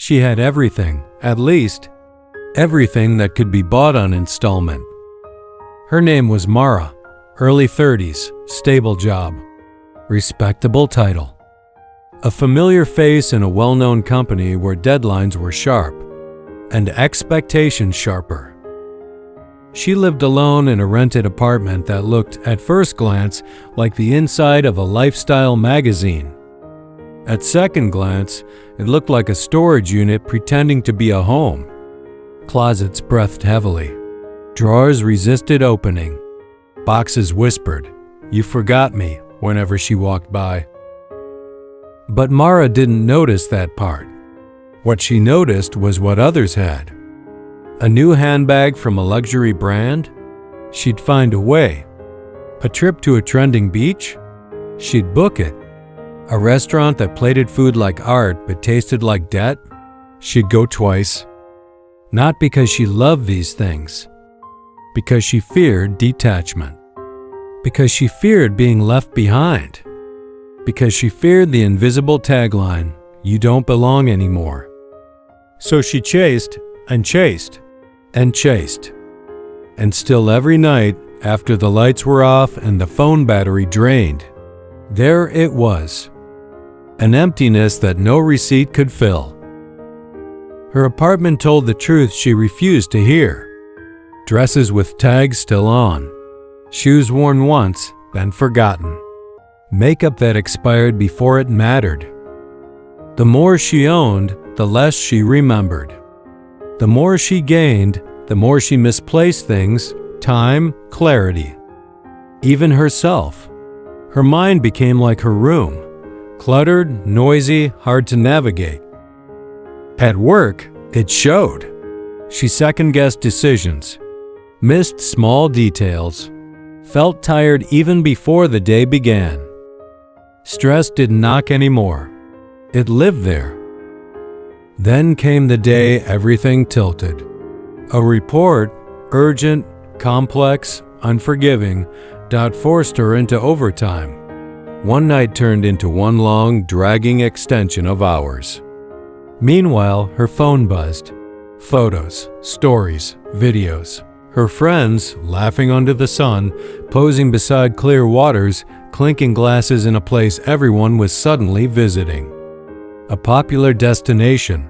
She had everything, at least, everything that could be bought on installment. Her name was Mara, early 30s, stable job, respectable title. A familiar face in a well-known company where deadlines were sharp and expectations sharper. She lived alone in a rented apartment that looked, at first glance, like the inside of a lifestyle magazine. At second glance, it looked like a storage unit pretending to be a home. Closets breathed heavily. Drawers resisted opening. Boxes whispered, "You forgot me," whenever she walked by. But Mara didn't notice that part. What she noticed was what others had. A new handbag from a luxury brand? She'd find a way. A trip to a trending beach? She'd book it. A restaurant that plated food like art but tasted like debt? She'd go twice. Not because she loved these things. Because she feared detachment. Because she feared being left behind. Because she feared the invisible tagline, "You don't belong anymore." So she chased and chased and chased. And still every night, after the lights were off and the phone battery drained, there it was. An emptiness that no receipt could fill. Her apartment told the truth she refused to hear. Dresses with tags still on. Shoes worn once, then forgotten. Makeup that expired before it mattered. The more she owned, the less she remembered. The more she gained, the more she misplaced things, time, clarity. Even herself. Her mind became like her room. Cluttered, noisy, hard to navigate. At work, it showed. She second-guessed decisions, missed small details, felt tired even before the day began. Stress didn't knock anymore. It lived there. Then came the day everything tilted. A report, urgent, complex, unforgiving, forced her into overtime. One night turned into one long, dragging extension of hours. Meanwhile, her phone buzzed. Photos, stories, videos. Her friends, laughing under the sun, posing beside clear waters, clinking glasses in a place everyone was suddenly visiting. A popular destination.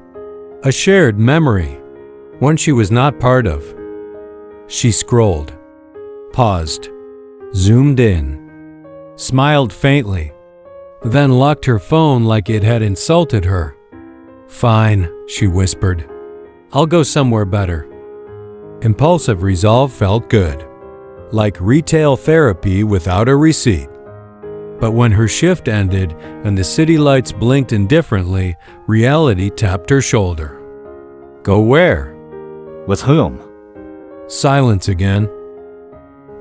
A shared memory. One she was not part of. She scrolled. Paused. Zoomed in. Smiled faintly. Then locked her phone like it had insulted her. "Fine," she whispered. "I'll go somewhere better." Impulsive resolve felt good. Like retail therapy without a receipt. But when her shift ended and the city lights blinked indifferently, reality tapped her shoulder. "Go where?" With whom? Silence again.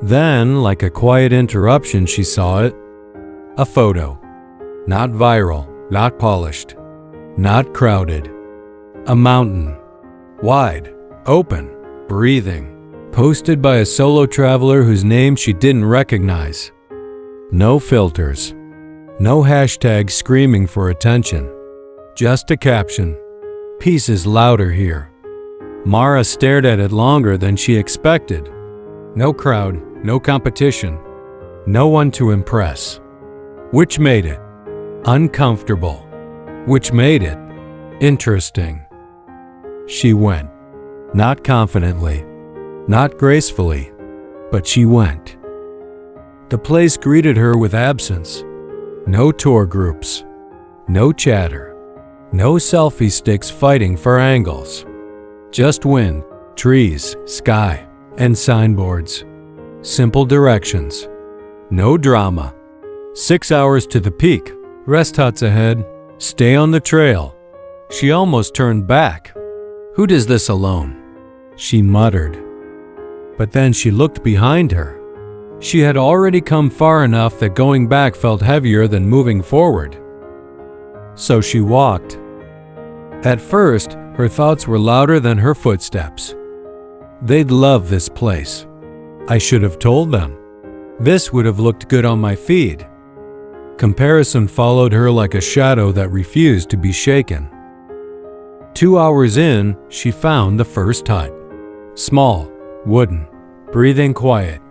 Then, like a quiet interruption, she saw it. A photo. Not viral, not polished, not crowded. A mountain. Wide, open, breathing. Posted by a solo traveler whose name she didn't recognize. No filters. No hashtag screaming for attention. Just a caption. "Peace is louder here." Mara stared at it longer than she expected. No crowd, no competition. No one to impress. Which made it uncomfortable. Which made it interesting. She went. Not confidently. Not gracefully. But she went. The place greeted her with absence. No tour groups. No chatter. No selfie sticks fighting for angles. Just wind, trees, sky, and signboards. Simple directions. No drama. 6 hours to the peak. Rest huts ahead. Stay on the trail. She almost turned back. "Who does this alone?" she muttered. But then she looked behind her. She had already come far enough that going back felt heavier than moving forward. So she walked. At first, her thoughts were louder than her footsteps. They'd love this place. I should have told them. This would have looked good on my feed. Comparison followed her like a shadow that refused to be shaken. 2 hours in, she found the first hut. Small, wooden, breathing quiet.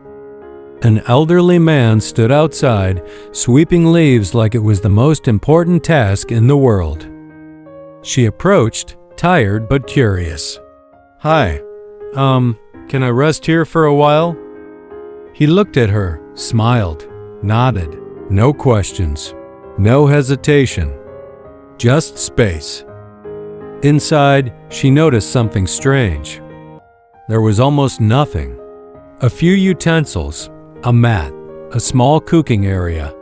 An elderly man stood outside, sweeping leaves like it was the most important task in the world. She approached, tired but curious. "Hi, can I rest here for a while?" He looked at her, smiled, nodded. No questions, no hesitation, just space. Inside, she noticed something strange. There was almost nothing. A few utensils, a mat, a small cooking area,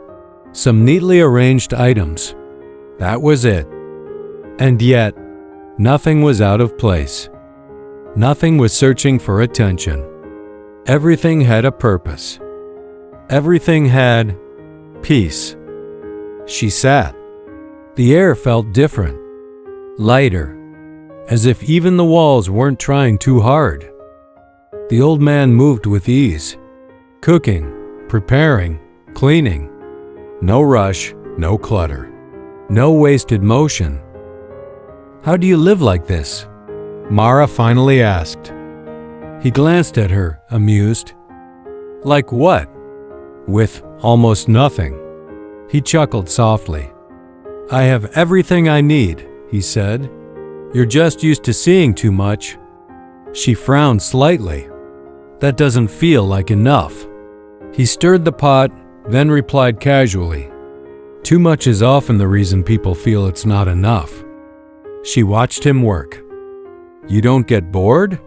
some neatly arranged items. That was it. And yet, nothing was out of place. Nothing was searching for attention. Everything had a purpose. Everything had peace. She sat. The air felt different, lighter, as if even the walls weren't trying too hard. The old man moved with ease, cooking, preparing, cleaning. No rush, no clutter, no wasted motion. "How do you live like this?" Mara finally asked. He glanced at her, amused. "Like what?" "With almost nothing." He chuckled softly. "I have everything I need," he said. "You're just used to seeing too much." She frowned slightly. "That doesn't feel like enough." He stirred the pot, then replied casually, "Too much is often the reason people feel it's not enough." She watched him work. "You don't get bored?"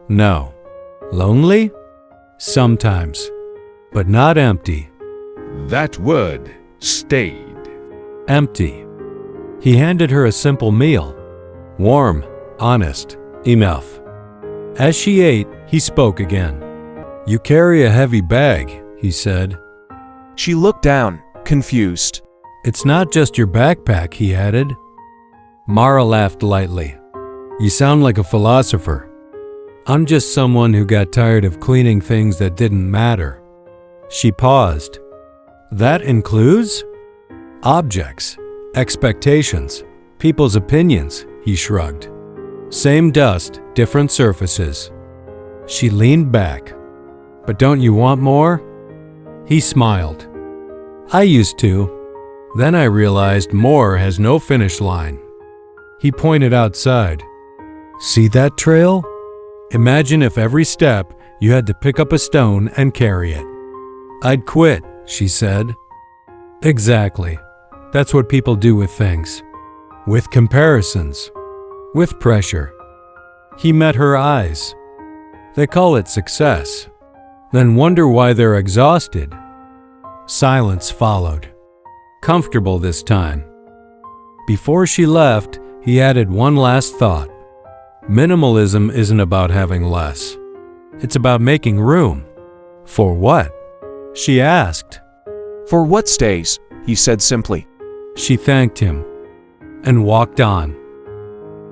"No." "Lonely?" "Sometimes. But not empty." That word stayed. Empty. He handed her a simple meal. Warm, honest, enough. As she ate, he spoke again. "You carry a heavy bag," he said. She looked down, confused. "It's not just your backpack," he added. Mara laughed lightly. "You sound like a philosopher." "I'm just someone who got tired of cleaning things that didn't matter." She paused. "That includes?" "Objects, expectations, people's opinions," he shrugged. "Same dust, different surfaces." She leaned back. "But don't you want more?" He smiled. "I used to. Then I realized more has no finish line." He pointed outside. "See that trail? Imagine if every step you had to pick up a stone and carry it." "I'd quit," she said. Exactly. That's what people do with things. With comparisons. With pressure. He met her eyes. They call it success. Then wonder why they're exhausted. Silence followed. Comfortable this time. Before she left, he added one last thought. Minimalism isn't about having less. It's about making room. For what? She asked. "For what stays?" he said simply. She thanked him and walked on.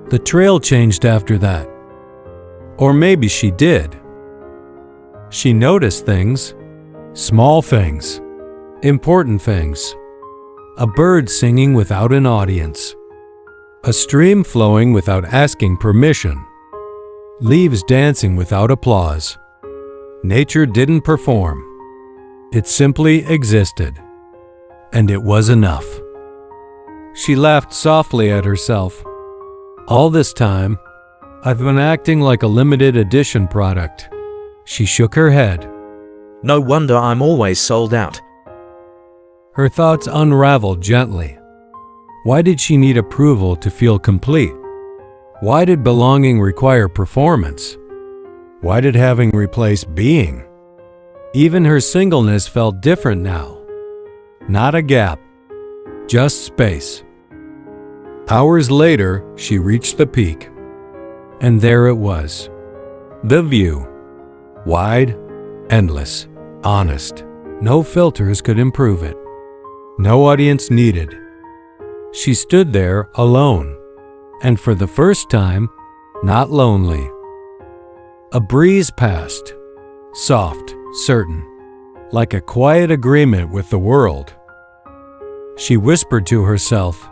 The trail changed after that. Or maybe she did. She noticed things. Small things. Important things. A bird singing without an audience. A stream flowing without asking permission. Leaves dancing without applause. Nature didn't perform. It simply existed. And it was enough. She laughed softly at herself. All this time, I've been acting like a limited edition product. She shook her head. No wonder I'm always sold out. Her thoughts unraveled gently. Why did she need approval to feel complete? Why did belonging require performance? Why did having replace being? Even her singleness felt different now. Not a gap, just space. Hours later, she reached the peak. And there it was. The view. Wide, endless, honest. No filters could improve it. No audience needed. She stood there alone. And for the first time, not lonely. A breeze passed. Soft, certain. Like a quiet agreement with the world. She whispered to herself,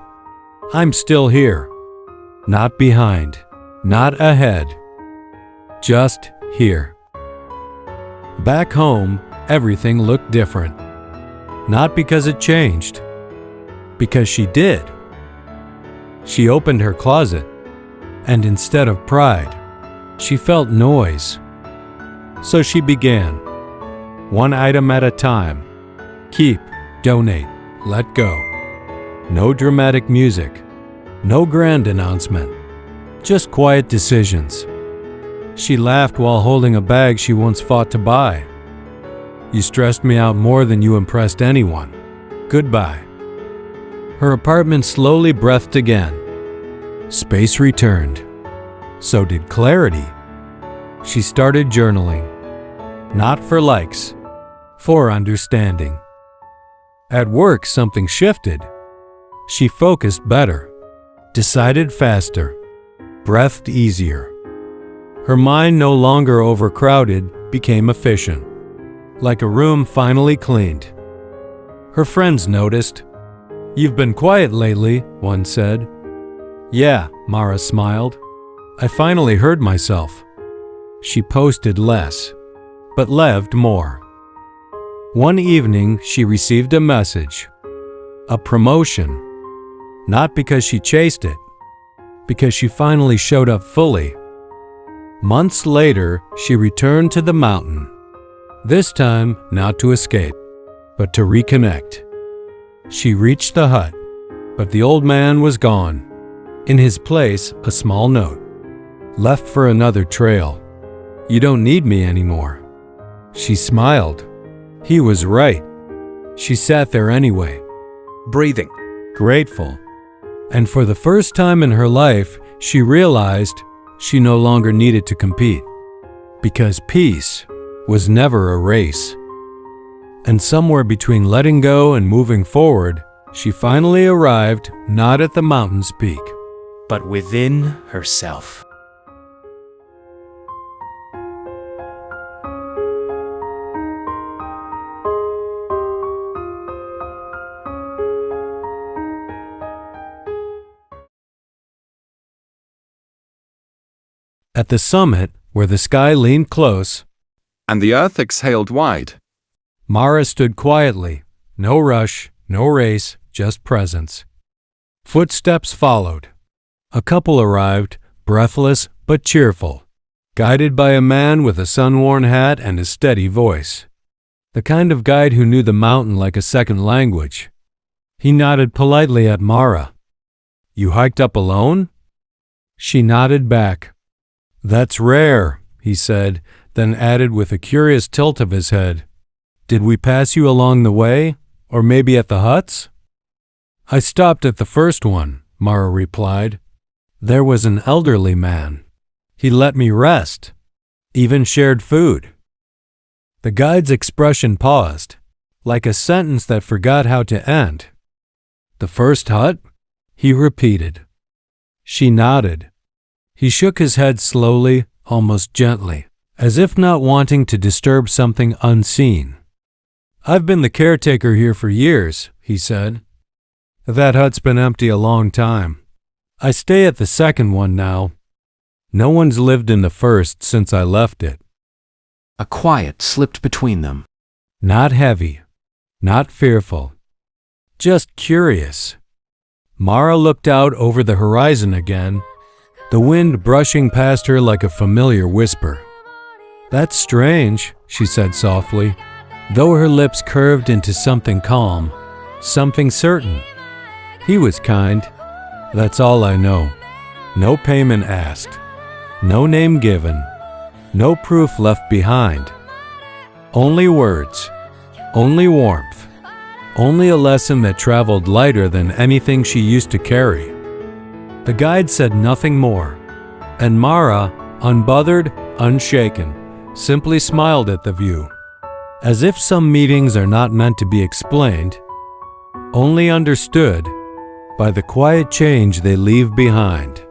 I'm still here. Not behind, not ahead, just here. Back home, everything looked different. Not because it changed, because she did. She opened her closet, and instead of pride, she felt noise. So she began, one item at a time. Keep, donate, let go. No dramatic music, no grand announcement, just quiet decisions. She laughed while holding a bag she once fought to buy. You stressed me out more than you impressed anyone. Goodbye. Her apartment slowly breathed again. Space returned. So did clarity. She started journaling. Not for likes, for understanding. At work, something shifted. She focused better, decided faster, breathed easier. Her mind, no longer overcrowded, became efficient, like a room finally cleaned. Her friends noticed. You've been quiet lately, one said. Yeah, Mara smiled. I finally heard myself. She posted less, but lived more. One evening, she received a message. A promotion. Not because she chased it, because she finally showed up fully. Months later, she returned to the mountain. This time, not to escape, but to reconnect. She reached the hut, but the old man was gone. In his place, a small note. Left for another trail. You don't need me anymore. She smiled. He was right. She sat there anyway. Breathing. Grateful. And for the first time in her life, she realized she no longer needed to compete. Because peace was never a race. And somewhere between letting go and moving forward, she finally arrived not at the mountain's peak, But within herself. at the summit where the sky leaned close. And the earth exhaled wide. Mara stood quietly. No rush, no race, just presence. Footsteps followed. A couple arrived, breathless but cheerful, guided by a man with a sun-worn hat and a steady voice. The kind of guide who knew the mountain like a second language. He nodded politely at Mara. You hiked up alone? She nodded back. That's rare, he said, then added with a curious tilt of his head. Did we pass you along the way? Or maybe at the huts? I stopped at the first one, Mara replied. There was an elderly man. He let me rest, even shared food. The guide's expression paused, like a sentence that forgot how to end. The first hut? He repeated. She nodded. He shook his head slowly, almost gently, as if not wanting to disturb something unseen. I've been the caretaker here for years, he said. That hut's been empty a long time. I stay at the second one now. No one's lived in the first since I left it. A quiet slipped between them. Not heavy, not fearful, just curious. Mara looked out over the horizon again, the wind brushing past her like a familiar whisper. That's strange, she said softly, though her lips curved into something calm, something certain. He was kind. That's all I know. No payment asked. No name given. No proof left behind. Only words. Only warmth. Only a lesson that traveled lighter than anything she used to carry. The guide said nothing more, and Mara, unbothered, unshaken, simply smiled at the view, as if some meetings are not meant to be explained, only understood by the quiet change they leave behind.